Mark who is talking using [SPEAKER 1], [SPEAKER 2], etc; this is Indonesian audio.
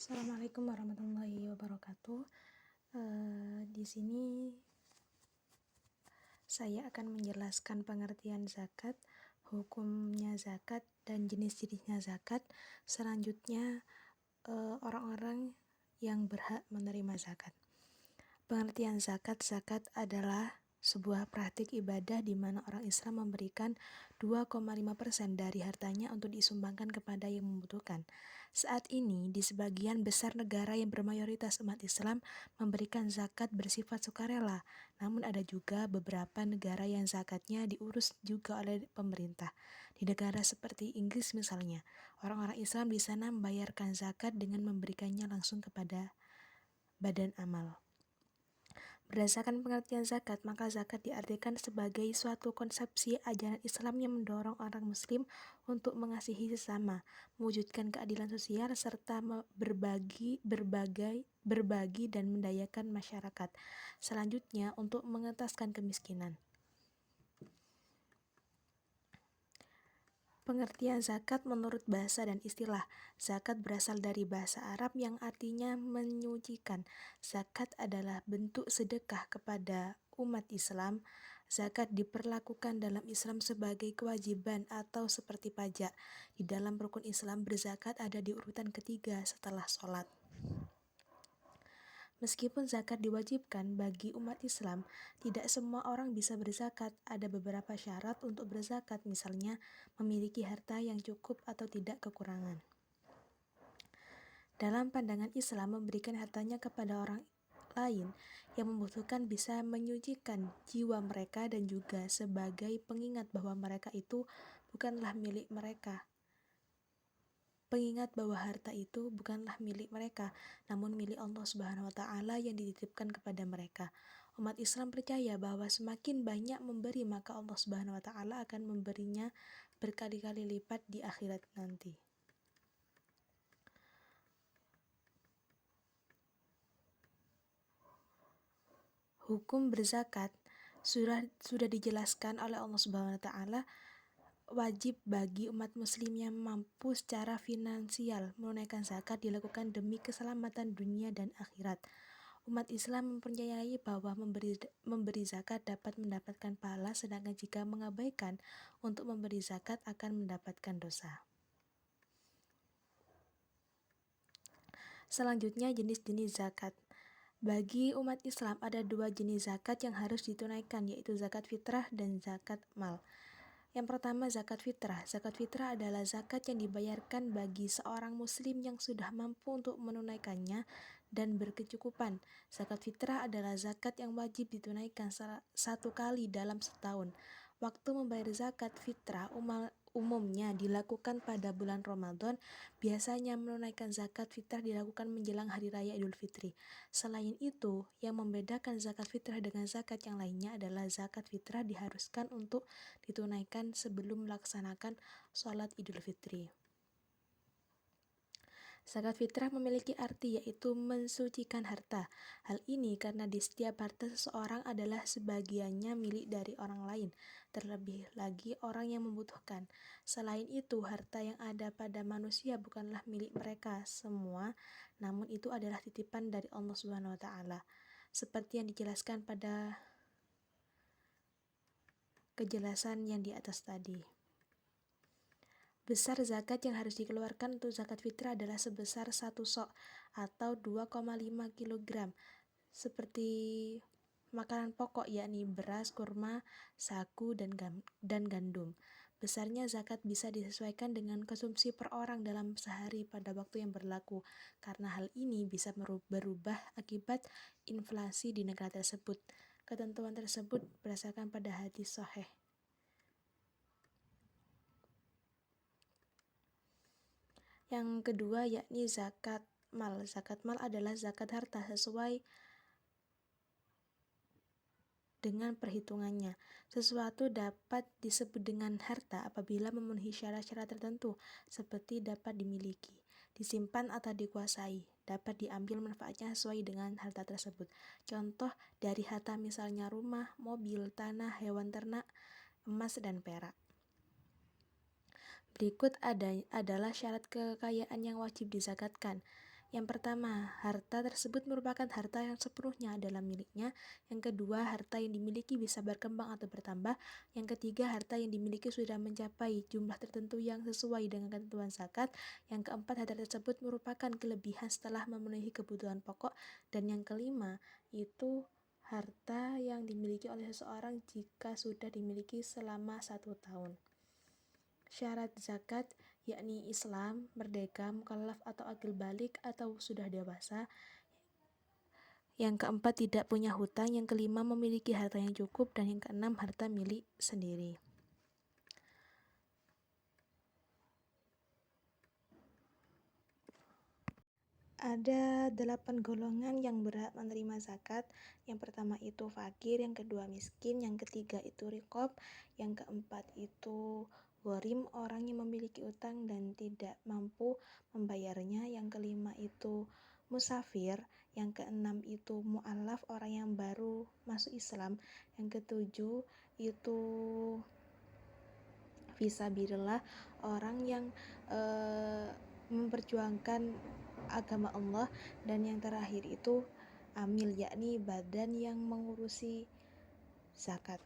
[SPEAKER 1] Assalamualaikum warahmatullahi wabarakatuh. Di sini saya akan menjelaskan pengertian zakat, hukumnya zakat, dan jenis-jenisnya zakat. Selanjutnya, orang-orang yang berhak menerima zakat. Pengertian zakat adalah sebuah praktik ibadah di mana orang Islam memberikan 2,5% dari hartanya untuk disumbangkan kepada yang membutuhkan. Saat ini, di sebagian besar negara yang bermayoritas umat Islam memberikan zakat bersifat sukarela, namun ada juga beberapa negara yang zakatnya diurus juga oleh pemerintah. Di negara seperti Inggris misalnya, orang-orang Islam di sana membayarkan zakat dengan memberikannya langsung kepada badan amal. Berdasarkan pengertian zakat, maka zakat diartikan sebagai suatu konsepsi ajaran Islam yang mendorong orang muslim untuk mengasihi sesama, mewujudkan keadilan sosial, serta berbagi dan mendayakan masyarakat. Selanjutnya, untuk mengentaskan kemiskinan. Pengertian zakat menurut bahasa dan istilah. Zakat berasal dari bahasa Arab yang artinya menyucikan. Zakat adalah bentuk sedekah kepada umat Islam. Zakat diperlakukan dalam Islam sebagai kewajiban atau seperti pajak. Di dalam rukun Islam, berzakat ada di urutan ketiga setelah sholat. Meskipun zakat diwajibkan bagi umat Islam, tidak semua orang bisa berzakat. Ada beberapa syarat untuk berzakat, misalnya memiliki harta yang cukup atau tidak kekurangan. Dalam pandangan Islam, memberikan hartanya kepada orang lain yang membutuhkan bisa menyucikan jiwa mereka dan juga sebagai pengingat bahwa mereka itu bukanlah milik mereka. Pengingat bahwa harta itu bukanlah milik mereka, namun milik Allah Subhanahu wa Ta'ala yang dititipkan kepada mereka. Umat Islam percaya bahwa semakin banyak memberi, maka Allah Subhanahu wa Ta'ala akan memberinya berkali-kali lipat di akhirat nanti. Hukum berzakat sudah dijelaskan oleh Allah Subhanahu wa Ta'ala. Wajib bagi umat muslim yang mampu secara finansial menunaikan zakat dilakukan demi keselamatan dunia dan akhirat. Umat Islam mempercayai bahwa memberi zakat dapat mendapatkan pahala, sedangkan jika mengabaikan untuk memberi zakat akan mendapatkan dosa. Selanjutnya, jenis-jenis zakat. Bagi umat Islam ada dua jenis zakat yang harus ditunaikan, yaitu zakat fitrah dan zakat mal. Yang pertama, zakat fitrah. Zakat fitrah adalah zakat yang dibayarkan bagi seorang muslim yang sudah mampu untuk menunaikannya dan berkecukupan. Zakat fitrah adalah zakat yang wajib ditunaikan satu kali dalam setahun. Waktu membayar zakat fitrah umumnya dilakukan pada bulan Ramadan. Biasanya menunaikan zakat fitrah dilakukan menjelang Hari Raya Idul Fitri. Selain itu, yang membedakan zakat fitrah dengan zakat yang lainnya adalah zakat fitrah diharuskan untuk ditunaikan sebelum melaksanakan sholat Idul Fitri. Zakat fitrah memiliki arti yaitu mensucikan harta. Hal ini karena di setiap harta seseorang adalah sebagiannya milik dari orang lain, terlebih lagi orang yang membutuhkan. Selain itu, harta yang ada pada manusia bukanlah milik mereka semua, namun itu adalah titipan dari Allah Subhanahu wa Ta'ala. Seperti yang dijelaskan pada kejelasan yang di atas tadi. Besar zakat yang harus dikeluarkan untuk zakat fitrah adalah sebesar 1 sok atau 2,5 kg seperti makanan pokok yakni beras, kurma, sagu, dan gandum. Besarnya zakat bisa disesuaikan dengan konsumsi per orang dalam sehari pada waktu yang berlaku, karena hal ini bisa berubah akibat inflasi di negara tersebut. Ketentuan tersebut berdasarkan pada hadis sahih. Yang kedua yakni zakat mal. Zakat mal adalah zakat harta sesuai dengan perhitungannya. Sesuatu dapat disebut dengan harta apabila memenuhi syarat-syarat tertentu, seperti dapat dimiliki, disimpan atau dikuasai, dapat diambil manfaatnya sesuai dengan harta tersebut. Contoh dari harta misalnya rumah, mobil, tanah, hewan ternak, emas, dan perak. Berikut adalah syarat kekayaan yang wajib dizakatkan. Yang pertama, harta tersebut merupakan harta yang sepenuhnya adalah miliknya. Yang kedua, harta yang dimiliki bisa berkembang atau bertambah. Yang ketiga, harta yang dimiliki sudah mencapai jumlah tertentu yang sesuai dengan ketentuan zakat. Yang keempat, harta tersebut merupakan kelebihan setelah memenuhi kebutuhan pokok. Dan yang kelima, itu harta yang dimiliki oleh seseorang jika sudah dimiliki selama 1 tahun. Syarat zakat yakni Islam, merdeka, mukallaf atau akil balik atau sudah dewasa. Yang keempat, tidak punya hutang. Yang kelima, memiliki harta yang cukup. Dan yang keenam, harta milik sendiri. Ada 8 golongan yang berhak menerima zakat. Yang pertama itu fakir, yang kedua miskin, yang ketiga itu riqab, yang keempat itu ghorim, orang yang memiliki utang dan tidak mampu membayarnya. Yang kelima itu musafir, yang keenam itu mu'alaf, orang yang baru masuk Islam. Yang ketujuh itu fisabilillah, orang yang memperjuangkan agama Allah. Dan yang terakhir itu amil, yakni badan yang mengurusi zakat.